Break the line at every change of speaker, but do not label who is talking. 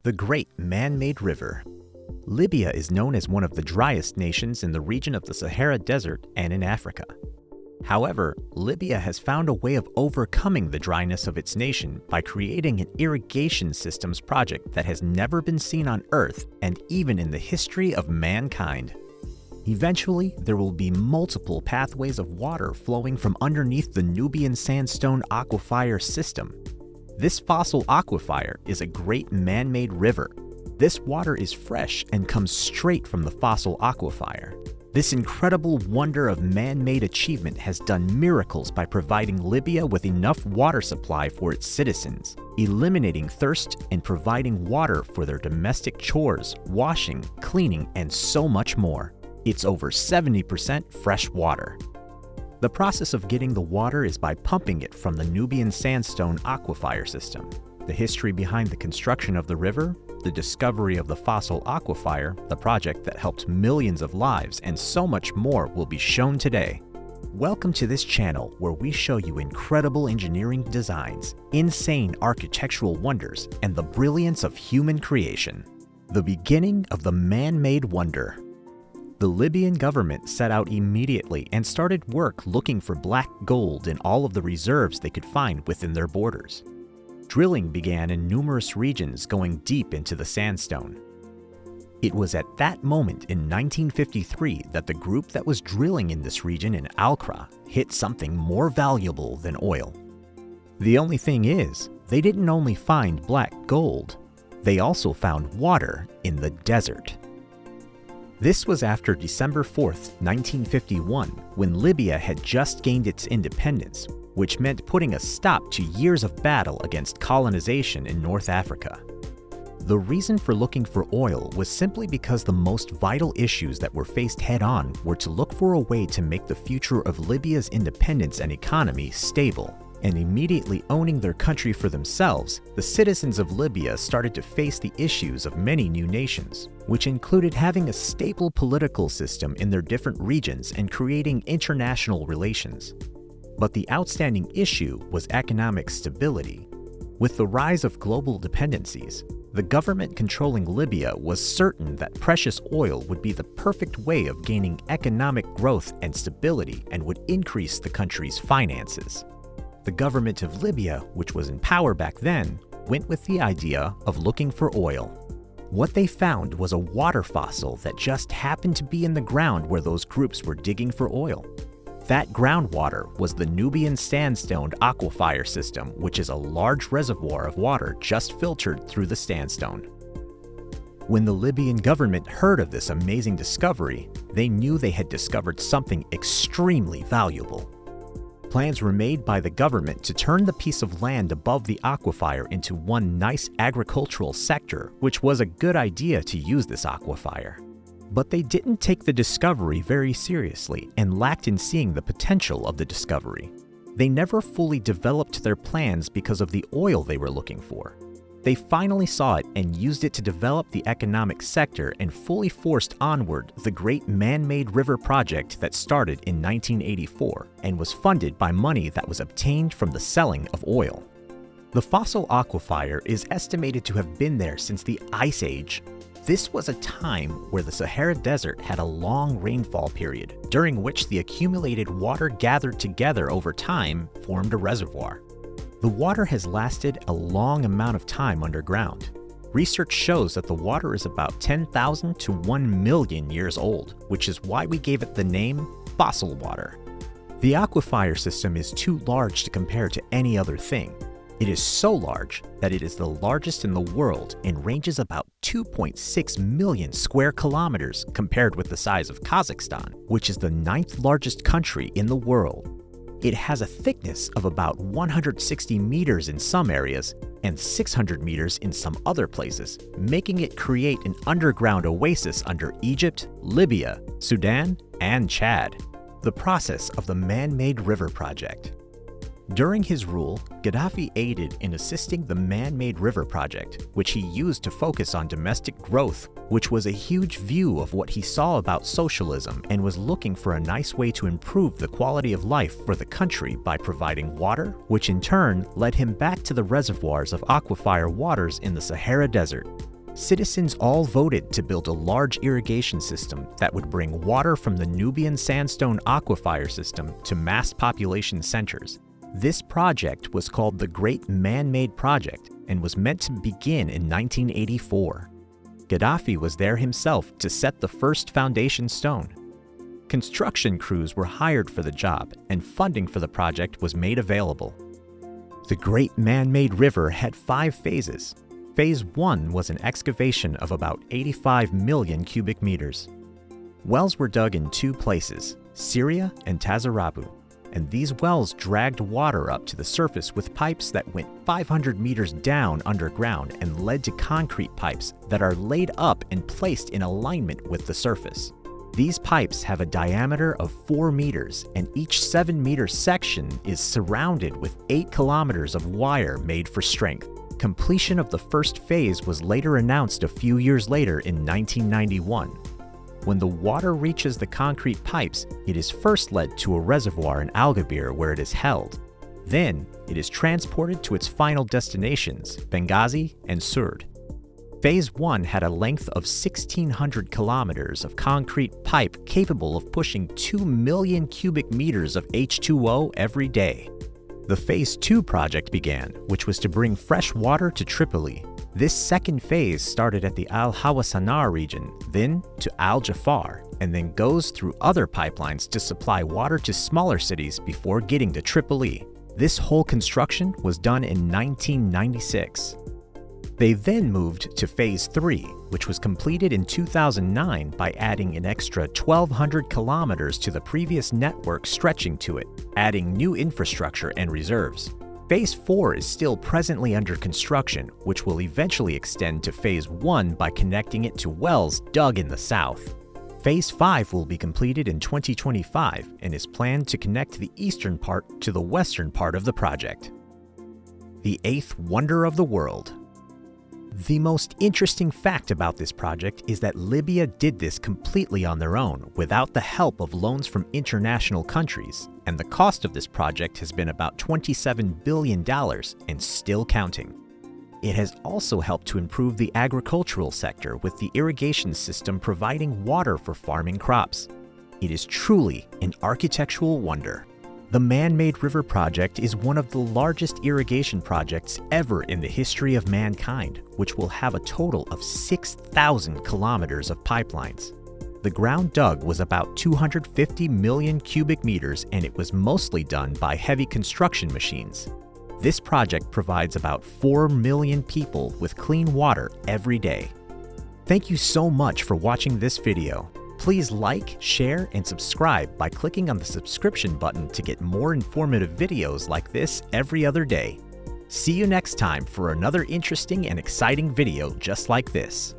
The Great Man-Made River. Libya is known as one of the driest nations in the region of the Sahara Desert and in Africa. However, Libya has found a way of overcoming the dryness of its nation by creating an irrigation systems project that has never been seen on Earth and even in the history of mankind. Eventually, there will be multiple pathways of water flowing from underneath the Nubian Sandstone Aquifer system. This fossil aquifer is a great man-made river. This water is fresh and comes straight from the fossil aquifer. This incredible wonder of man-made achievement has done miracles by providing Libya with enough water supply for its citizens, eliminating thirst and providing water for their domestic chores, washing, cleaning, and so much more. It's over 70% fresh water. The process of getting the water is by pumping it from the Nubian Sandstone Aquifer system. The history behind the construction of the river, the discovery of the fossil aquifer, the project that helped millions of lives, and so much more will be shown today. Welcome to this channel where we show you incredible engineering designs, insane architectural wonders, and the brilliance of human creation. The beginning of the man-made wonder. The Libyan government set out immediately and started work looking for black gold in all of the reserves they could find within their borders. Drilling began in numerous regions going deep into the sandstone. It was at that moment in 1953 that the group that was drilling in this region in Al-Qura hit something more valuable than oil. The only thing is, they didn't only find black gold, they also found water in the desert. This was after December 4th, 1951, when Libya had just gained its independence, which meant putting a stop to years of battle against colonization in North Africa. The reason for looking for oil was simply because the most vital issues that were faced head-on were to look for a way to make the future of Libya's independence and economy stable. And immediately owning their country for themselves, the citizens of Libya started to face the issues of many new nations, which included having a stable political system in their different regions and creating international relations. But the outstanding issue was economic stability. With the rise of global dependencies, the government controlling Libya was certain that precious oil would be the perfect way of gaining economic growth and stability and would increase the country's finances. The government of Libya, which was in power back then, went with the idea of looking for oil. What they found was a water fossil that just happened to be in the ground where those groups were digging for oil. That groundwater was the Nubian Sandstone Aquifer system, which is a large reservoir of water just filtered through the sandstone. When the Libyan government heard of this amazing discovery, they knew they had discovered something extremely valuable. Plans were made by the government to turn the piece of land above the aquifer into one nice agricultural sector, which was a good idea to use this aquifer. But they didn't take the discovery very seriously and lacked in seeing the potential of the discovery. They never fully developed their plans because of the oil they were looking for. They finally saw it and used it to develop the economic sector and fully forced onward the Great Man-Made River project that started in 1984 and was funded by money that was obtained from the selling of oil. The fossil aquifer is estimated to have been there since the Ice Age. This was a time where the Sahara Desert had a long rainfall period, during which the accumulated water gathered together over time formed a reservoir. The water has lasted a long amount of time underground. Research shows that the water is about 10,000 to 1 million years old, which is why we gave it the name fossil water. The aquifer system is too large to compare to any other thing. It is so large that it is the largest in the world and ranges about 2.6 million square kilometers compared with the size of Kazakhstan, which is the 9th largest country in the world. It has a thickness of about 160 meters in some areas and 600 meters in some other places, making it create an underground oasis under Egypt, Libya, Sudan, and Chad. The process of the Man-Made River project. During his rule, Gaddafi aided in assisting the Man-Made River project, which he used to focus on domestic growth, which was a huge view of what he saw about socialism and was looking for a nice way to improve the quality of life for the country by providing water, which in turn led him back to the reservoirs of aquifer waters in the Sahara Desert. citizens all voted to build a large irrigation system that would bring water from the Nubian Sandstone Aquifer system to mass population centers. This project was called the Great Man-Made Project and was meant to begin in 1984. Gaddafi was there himself to set the first foundation stone. Construction crews were hired for the job, and funding for the project was made available. The Great Man-Made River had 5 phases. Phase 1 was an excavation of about 85 million cubic meters. Wells were dug in 2 places, Syria and Tazarabu, and these wells dragged water up to the surface with pipes that went 500 meters down underground and led to concrete pipes that are laid up and placed in alignment with the surface. These pipes have a diameter of 4 meters, and each 7-meter section is surrounded with 8 kilometers of wire made for strength. Completion of the first phase was later announced a few years later in 1991. When the water reaches the concrete pipes, it is first led to a reservoir in Algabir where it is held. Then, it is transported to its final destinations, Benghazi and Surd. Phase 1 had a length of 1,600 kilometers of concrete pipe capable of pushing 2 million cubic meters of H2O every day. The Phase 2 project began, which was to bring fresh water to Tripoli. This second phase started at the Al-Hawasanar region, then to Al-Jafar, and then goes through other pipelines to supply water to smaller cities before getting to Tripoli. This whole construction was done in 1996. They then moved to Phase 3, which was completed in 2009 by adding an extra 1,200 kilometers to the previous network stretching to it, adding new infrastructure and reserves. Phase 4 is still presently under construction, which will eventually extend to Phase 1 by connecting it to wells dug in the south. Phase 5 will be completed in 2025 and is planned to connect the eastern part to the western part of the project. The 8th wonder of the world. The most interesting fact about this project is that Libya did this completely on their own, without the help of loans from international countries, and the cost of this project has been about $27 billion and still counting. It has also helped to improve the agricultural sector with the irrigation system providing water for farming crops. It is truly an architectural wonder. The Man-Made River Project is one of the largest irrigation projects ever in the history of mankind, which will have a total of 6,000 kilometers of pipelines. The ground dug was about 250 million cubic meters, and it was mostly done by heavy construction machines. This project provides about 4 million people with clean water every day. Thank you so much for watching this video. Please like, share, and subscribe by clicking on the subscription button to get more informative videos like this every other day. See you next time for another interesting and exciting video just like this.